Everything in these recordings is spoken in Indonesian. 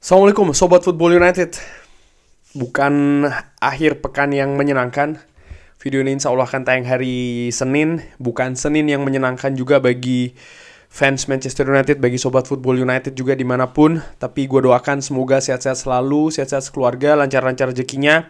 Assalamualaikum Sobat Football United. Bukan akhir pekan yang menyenangkan. Video ini insya Allah akan tayang hari Senin. Bukan Senin yang menyenangkan juga bagi fans Manchester United, bagi Sobat Football United juga dimanapun. Tapi gue doakan semoga sehat-sehat selalu, sehat-sehat sekeluarga, lancar-lancar rezekinya.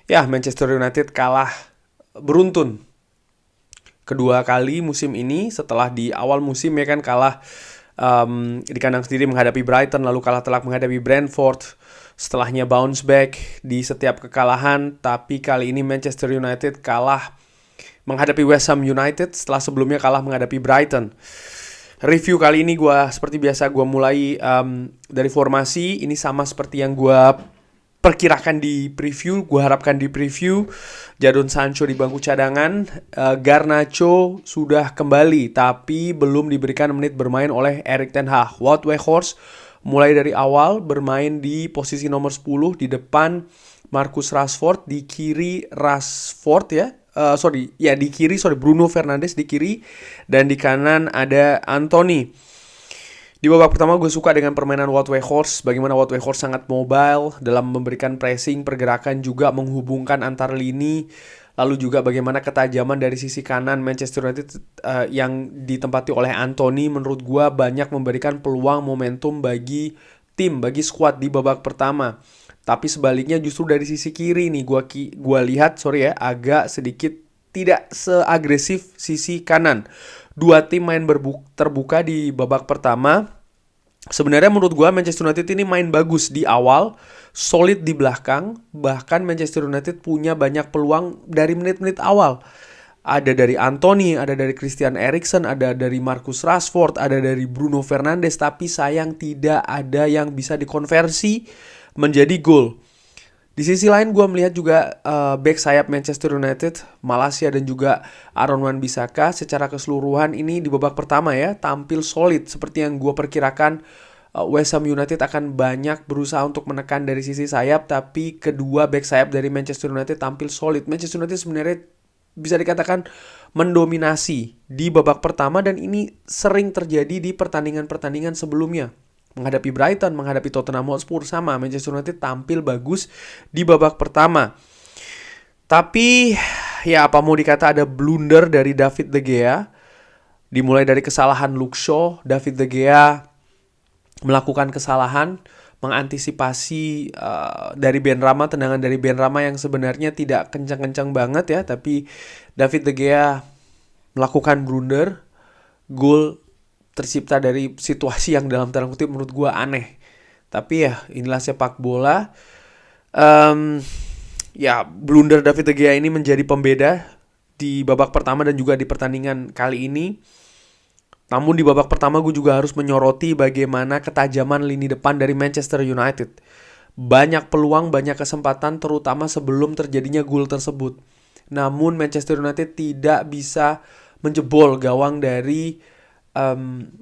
Ya, Manchester United kalah beruntun kedua kali musim ini, setelah di awal musim ya kan kalah di kandang sendiri menghadapi Brighton, lalu kalah telak menghadapi Brentford, setelahnya bounce back di setiap kekalahan. Tapi kali ini Manchester United kalah menghadapi West Ham United setelah sebelumnya kalah menghadapi Brighton. Review kali ini seperti biasa gue mulai dari formasi. Ini sama seperti yang gue perkirakan di preview, gue harapkan di preview. Jadon Sancho di bangku cadangan, Garnacho sudah kembali tapi belum diberikan menit bermain oleh Erik ten Hag. Wout Weghorst mulai dari awal bermain di posisi nomor 10 di depan Marcus Rashford, di kiri Rashford di kiri Bruno Fernandes di kiri, dan di kanan ada Anthony. Di babak pertama gue suka dengan permainan Wout Weghorst, bagaimana Wout Weghorst sangat mobile dalam memberikan pressing, pergerakan, juga menghubungkan antar lini. Lalu juga bagaimana ketajaman dari sisi kanan Manchester United yang ditempati oleh Anthony, menurut gue banyak memberikan peluang momentum bagi tim, bagi squad di babak pertama. Tapi sebaliknya justru dari sisi kiri nih gue lihat agak sedikit tidak seagresif sisi kanan. Dua tim main terbuka di babak pertama. Sebenarnya menurut gue Manchester United ini main bagus di awal, solid di belakang. Bahkan Manchester United punya banyak peluang dari menit-menit awal. Ada dari Anthony, ada dari Christian Eriksen, ada dari Marcus Rashford, ada dari Bruno Fernandes. Tapi sayang tidak ada yang bisa dikonversi menjadi gol. Di sisi lain gue melihat juga back sayap Manchester United, Malaysia dan juga Aaron Wan-Bissaka secara keseluruhan ini di babak pertama ya tampil solid seperti yang gue perkirakan. West Ham United akan banyak berusaha untuk menekan dari sisi sayap, tapi kedua back sayap dari Manchester United tampil solid. Manchester United sebenarnya bisa dikatakan mendominasi di babak pertama, dan ini sering terjadi di pertandingan-pertandingan sebelumnya. Menghadapi Brighton, menghadapi Tottenham Hotspur, sama Manchester United tampil bagus di babak pertama. Tapi ya apa mau dikata, ada blunder dari David De Gea. Dimulai dari kesalahan Luke Shaw, David De Gea melakukan kesalahan mengantisipasi dari Benrahma, tendangan dari Benrahma yang sebenarnya tidak kencang-kencang banget ya, tapi David De Gea melakukan blunder. Gol tercipta dari situasi yang dalam tanda kutip menurut gue aneh. Tapi ya inilah sepak bola. Blunder David De Gea ini menjadi pembeda di babak pertama dan juga di pertandingan kali ini. Namun di babak pertama gue juga harus menyoroti bagaimana ketajaman lini depan dari Manchester United. Banyak peluang, banyak kesempatan terutama sebelum terjadinya gol tersebut. Namun Manchester United tidak bisa menjebol gawang dari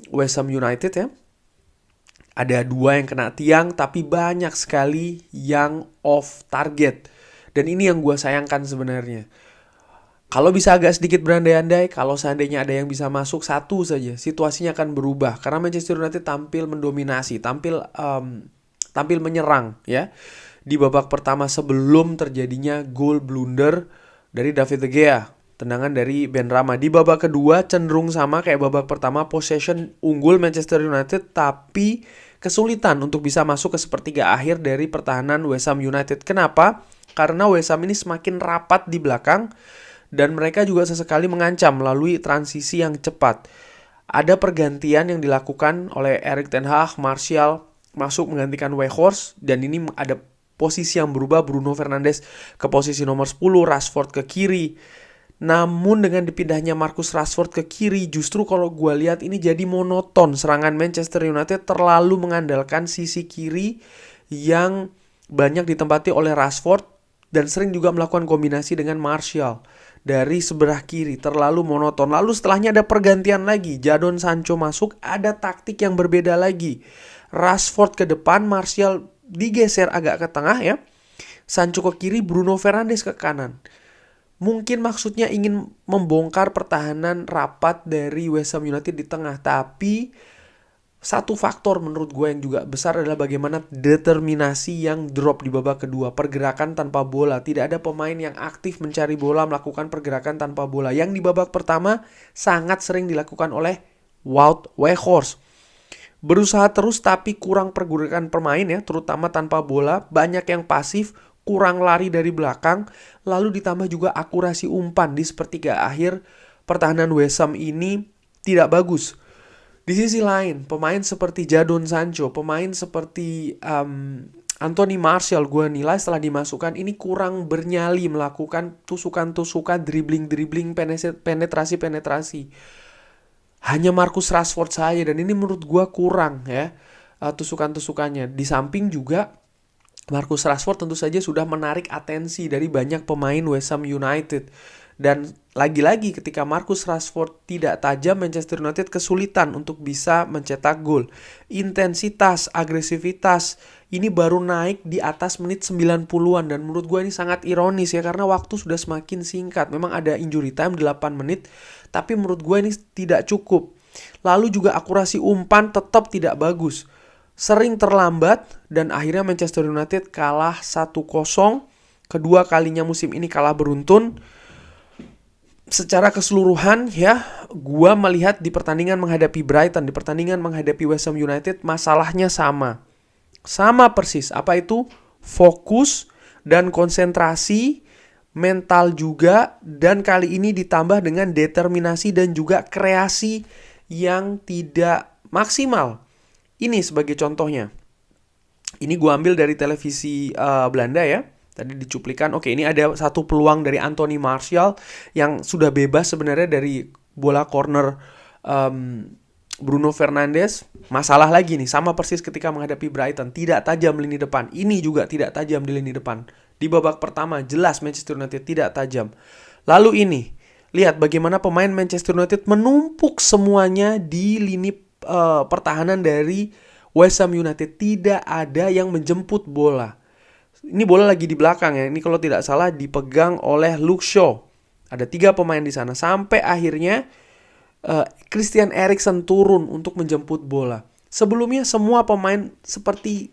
West Ham United ya. Ada 2 yang kena tiang, tapi banyak sekali yang off target. Dan ini yang gue sayangkan sebenarnya. Kalau bisa agak sedikit berandai-andai, kalau seandainya ada yang bisa masuk satu saja, situasinya akan berubah. Karena Manchester United tampil mendominasi, tampil menyerang ya. Di babak pertama sebelum terjadinya gol blunder dari David De Gea, tendangan dari Benrahma. Di babak kedua cenderung sama kayak babak pertama, possession unggul Manchester United, tapi kesulitan untuk bisa masuk ke sepertiga akhir dari pertahanan West Ham United. Kenapa? Karena West Ham ini semakin rapat di belakang dan mereka juga sesekali mengancam melalui transisi yang cepat. Ada pergantian yang dilakukan oleh Erik ten Hag, Martial masuk menggantikan Weghorst, dan ini ada posisi yang berubah, Bruno Fernandes ke posisi nomor 10, Rashford ke kiri. Namun dengan dipindahnya Marcus Rashford ke kiri, justru kalau gue lihat ini jadi monoton. Serangan Manchester United terlalu mengandalkan sisi kiri yang banyak ditempati oleh Rashford dan sering juga melakukan kombinasi dengan Martial dari sebelah kiri. Terlalu monoton. Lalu setelahnya ada pergantian lagi, Jadon Sancho masuk, ada taktik yang berbeda lagi. Rashford ke depan, Martial digeser agak ke tengah ya, Sancho ke kiri, Bruno Fernandes ke kanan. Mungkin maksudnya ingin membongkar pertahanan rapat dari West Ham United di tengah, tapi Satu faktor menurut gue yang juga besar adalah bagaimana determinasi yang drop di babak kedua. Pergerakan tanpa bola. Tidak ada pemain yang aktif mencari bola, melakukan pergerakan tanpa bola. Yang di babak pertama sangat sering dilakukan oleh Wout Weghorst. Berusaha terus tapi kurang pergerakan pemain ya, terutama tanpa bola. Banyak yang pasif, kurang lari dari belakang. Lalu ditambah juga akurasi umpan di sepertiga akhir. Pertahanan West Ham ini tidak bagus. Di sisi lain, pemain seperti Jadon Sancho, pemain seperti Anthony Martial, gue nilai setelah dimasukkan ini kurang bernyali melakukan tusukan-tusukan, dribbling-dribbling, penetrasi-penetrasi. Hanya Marcus Rashford saja, dan ini menurut gue kurang ya tusukan-tusukannya. Di samping juga Marcus Rashford tentu saja sudah menarik atensi dari banyak pemain West Ham United. Dan lagi-lagi ketika Marcus Rashford tidak tajam, Manchester United kesulitan untuk bisa mencetak gol. Intensitas, agresivitas ini baru naik di atas menit 90-an. Dan menurut gue ini sangat ironis ya, karena waktu sudah semakin singkat. Memang ada injury time 8 menit, tapi menurut gue ini tidak cukup. Lalu juga akurasi umpan tetap tidak bagus. Sering terlambat dan akhirnya Manchester United kalah 1-0. Kedua kalinya musim ini kalah beruntun. Secara keseluruhan ya, gua melihat di pertandingan menghadapi Brighton, di pertandingan menghadapi West Ham United, masalahnya sama. Sama persis. Apa itu? Fokus dan konsentrasi, mental juga, dan kali ini ditambah dengan determinasi dan juga kreasi yang tidak maksimal. Ini sebagai contohnya. Ini gua ambil dari televisi Belanda ya. Tadi dicuplikan, oke, ini ada satu peluang dari Anthony Martial yang sudah bebas sebenarnya dari bola corner Bruno Fernandes. Masalah lagi nih, sama persis ketika menghadapi Brighton. Tidak tajam lini depan. Ini juga tidak tajam di lini depan. Di babak pertama, jelas Manchester United tidak tajam. Lalu ini, lihat bagaimana pemain Manchester United menumpuk semuanya di lini pertahanan dari West Ham United. Tidak ada yang menjemput bola. Ini bola lagi di belakang ya. Ini kalau tidak salah dipegang oleh Luke Shaw. Ada 3 pemain di sana. Sampai akhirnya Christian Eriksen turun untuk menjemput bola. Sebelumnya semua pemain seperti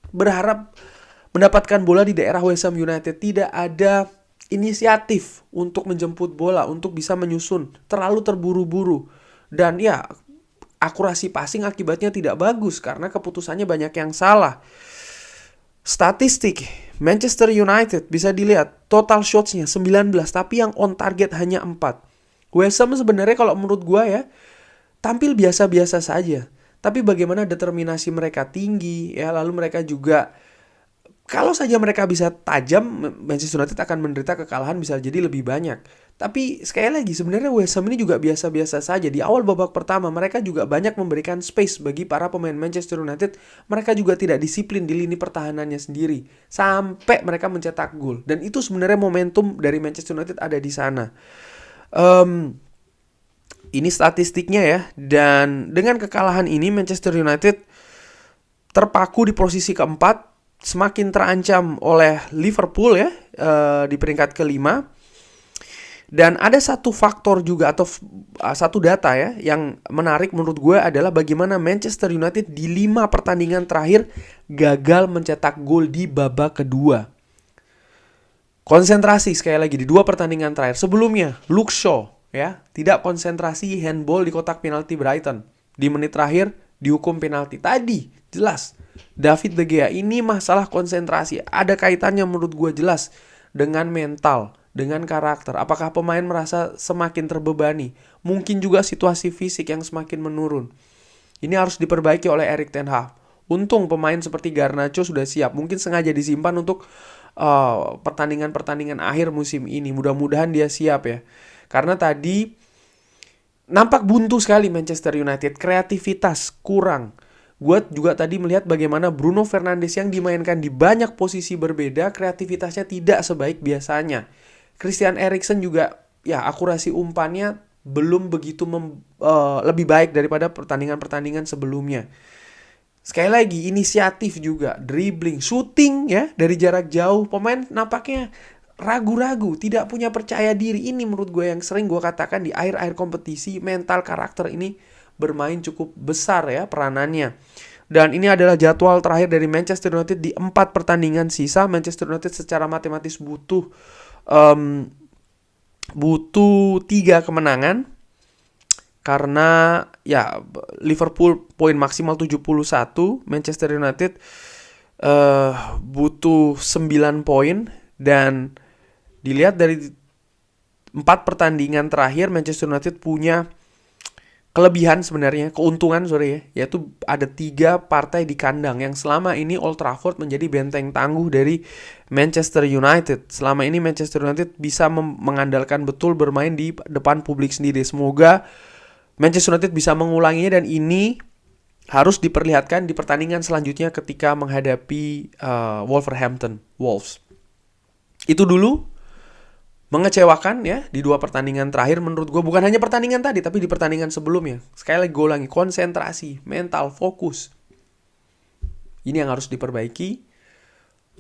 berharap mendapatkan bola di daerah West Ham United. Tidak ada inisiatif untuk menjemput bola, untuk bisa menyusun. Terlalu terburu-buru. Dan ya, akurasi passing akibatnya tidak bagus karena keputusannya banyak yang salah. Statistik Manchester United bisa dilihat total shotsnya 19, tapi yang on target hanya 4. West Ham sebenarnya kalau menurut gue ya tampil biasa-biasa saja, tapi bagaimana determinasi mereka tinggi ya. Lalu mereka juga, kalau saja mereka bisa tajam, Manchester United akan menderita kekalahan bisa jadi lebih banyak. Tapi sekali lagi sebenarnya West Ham ini juga biasa-biasa saja. Di awal babak pertama mereka juga banyak memberikan space bagi para pemain Manchester United. Mereka juga tidak disiplin di lini pertahanannya sendiri sampai mereka mencetak gol. Dan itu sebenarnya momentum dari Manchester United ada di sana. Ini statistiknya ya. Dan dengan kekalahan ini Manchester United terpaku di posisi keempat, semakin terancam oleh Liverpool ya di peringkat kelima. Dan ada satu faktor juga atau satu data ya yang menarik menurut gue adalah bagaimana Manchester United di 5 pertandingan terakhir gagal mencetak gol di babak kedua. Konsentrasi sekali lagi di 2 pertandingan terakhir. Sebelumnya Luke Shaw ya tidak konsentrasi, handball di kotak penalti Brighton. Di menit terakhir dihukum penalti. Tadi jelas David De Gea, ini masalah konsentrasi. Ada kaitannya menurut gue jelas dengan mental, dengan karakter. Apakah pemain merasa semakin terbebani? Mungkin juga situasi fisik yang semakin menurun. Ini harus diperbaiki oleh Erik ten Hag. Untung pemain seperti Garnacho sudah siap. Mungkin sengaja disimpan untuk pertandingan-pertandingan akhir musim ini. Mudah-mudahan dia siap ya. Karena tadi nampak buntu sekali Manchester United. Kreativitas kurang. Gue juga tadi melihat bagaimana Bruno Fernandes yang dimainkan di banyak posisi berbeda, kreativitasnya tidak sebaik biasanya. Christian Eriksen juga ya akurasi umpannya belum begitu lebih baik daripada pertandingan-pertandingan sebelumnya. Sekali lagi inisiatif juga, dribbling, shooting ya dari jarak jauh. Pemain nampaknya ragu-ragu, tidak punya percaya diri. Ini menurut gue yang sering gue katakan di akhir-akhir kompetisi, mental karakter ini bermain cukup besar ya peranannya. Dan ini adalah jadwal terakhir dari Manchester United di 4 pertandingan sisa. Manchester United secara matematis butuh 3 kemenangan. Karena ya Liverpool poin maksimal 71, Manchester United butuh 9 poin. Dan dilihat dari 4 pertandingan terakhir, Manchester United punya keuntungan yaitu ada 3 partai di kandang yang selama ini Old Trafford menjadi benteng tangguh dari Manchester United. Selama ini Manchester United bisa mengandalkan betul bermain di depan publik sendiri. Semoga Manchester United bisa mengulanginya, dan ini harus diperlihatkan di pertandingan selanjutnya ketika menghadapi Wolverhampton Wolves. Itu dulu mengecewakan ya di 2 pertandingan terakhir menurut gue. Bukan hanya pertandingan tadi, tapi di pertandingan sebelumnya. Sekali lagi gue ulangi, konsentrasi, mental, fokus. Ini yang harus diperbaiki.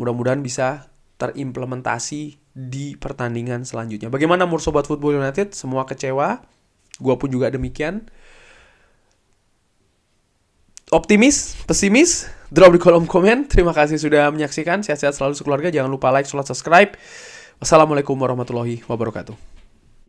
Mudah-mudahan bisa terimplementasi di pertandingan selanjutnya. Bagaimana menurut Sobat Football United? Semua kecewa. Gue pun juga demikian. Optimis, pesimis, drop di kolom komen. Terima kasih sudah menyaksikan. Sehat-sehat selalu sekeluarga. Jangan lupa like, subscribe. Wassalamualaikum warahmatullahi wabarakatuh.